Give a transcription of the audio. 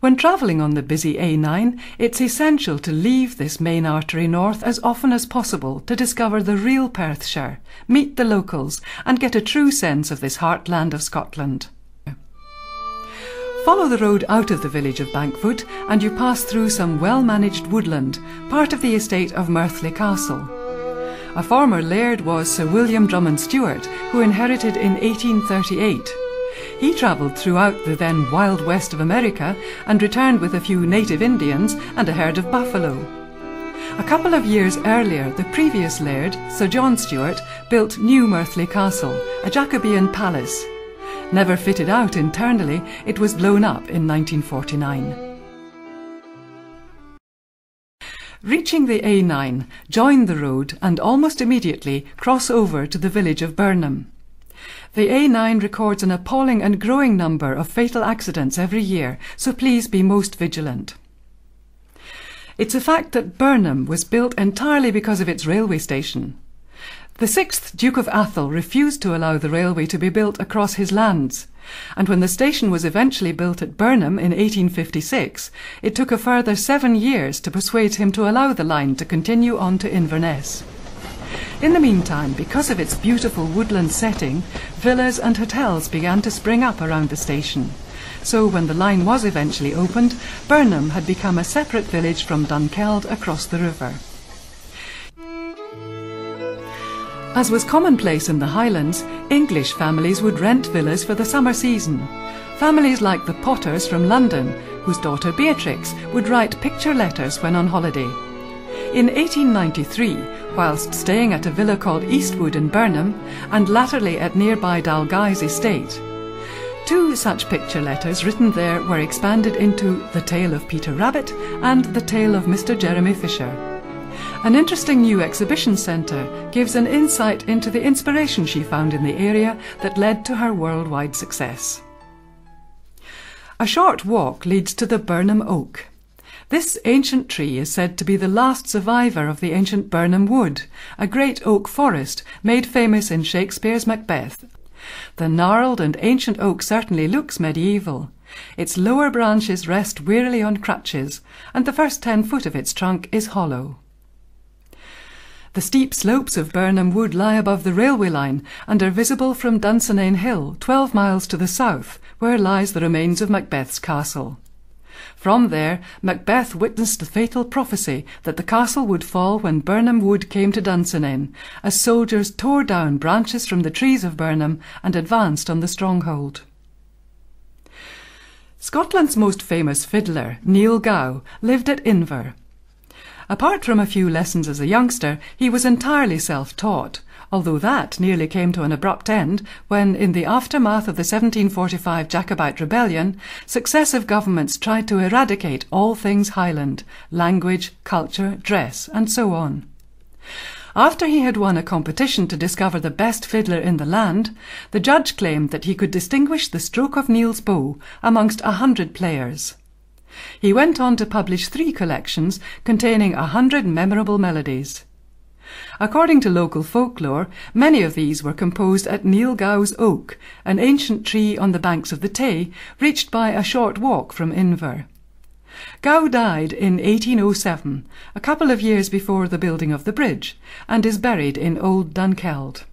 When travelling on the busy A9, it's essential to leave this main artery north as often as possible to discover the real Perthshire, meet the locals and get a true sense of this heartland of Scotland. Follow the road out of the village of Bankfoot and you pass through some well-managed woodland, part of the estate of Merthley Castle. A former laird was Sir William Drummond Stewart, who inherited in 1838. He travelled throughout the then Wild West of America and returned with a few native Indians and a herd of buffalo. A couple of years earlier, the previous laird, Sir John Stewart, built New Merthley Castle, a Jacobean palace. Never fitted out internally, it was blown up in 1949. Reaching the A9, join the road and almost immediately cross over to the village of Birnam. The A9 records an appalling and growing number of fatal accidents every year, so please be most vigilant. It's a fact that Birnam was built entirely because of its railway station. The 6th Duke of Atholl refused to allow the railway to be built across his lands, and when the station was eventually built at Birnam in 1856, it took a further 7 years to persuade him to allow the line to continue on to Inverness. In the meantime, because of its beautiful woodland setting, villas and hotels began to spring up around the station. So when the line was eventually opened, Birnam had become a separate village from Dunkeld across the river. As was commonplace in the Highlands, English families would rent villas for the summer season. Families like the Potters from London, whose daughter Beatrice would write picture letters when on holiday. In 1893, whilst staying at a villa called Eastwood in Birnam, and latterly at nearby Dalguy's estate, 2 such picture letters written there were expanded into The Tale of Peter Rabbit and The Tale of Mr. Jeremy Fisher. An interesting new exhibition centre gives an insight into the inspiration she found in the area that led to her worldwide success. A short walk leads to the Birnam Oak. This ancient tree is said to be the last survivor of the ancient Birnam Wood, a great oak forest made famous in Shakespeare's MacBeth. The gnarled and ancient oak certainly looks medieval. Its lower branches rest wearily on crutches, and the first 10 foot of its trunk is hollow. The steep slopes of Birnam Wood lie above the railway line and are visible from Dunsinane Hill, 12 miles to the south, where lies the remains of Macbeth's castle. From there, Macbeth witnessed the fatal prophecy that the castle would fall when Birnam Wood came to Dunsinane, as soldiers tore down branches from the trees of Birnam and advanced on the stronghold. Scotland's most famous fiddler, Neil Gow, lived at Inver. Apart from a few lessons as a youngster, he was entirely self-taught, although that nearly came to an abrupt end when, in the aftermath of the 1745 Jacobite rebellion, successive governments tried to eradicate all things Highland, language, culture, dress, and so on. After he had won a competition to discover the best fiddler in the land, the judge claimed that he could distinguish the stroke of Neil's bow amongst 100 players. He went on to publish 3 collections containing 100 memorable melodies. According to local folklore, many of these were composed at Neil Gow's Oak, an ancient tree on the banks of the Tay, reached by a short walk from Inver. Gow died in 1807, a couple of years before the building of the bridge, and is buried in Old Dunkeld.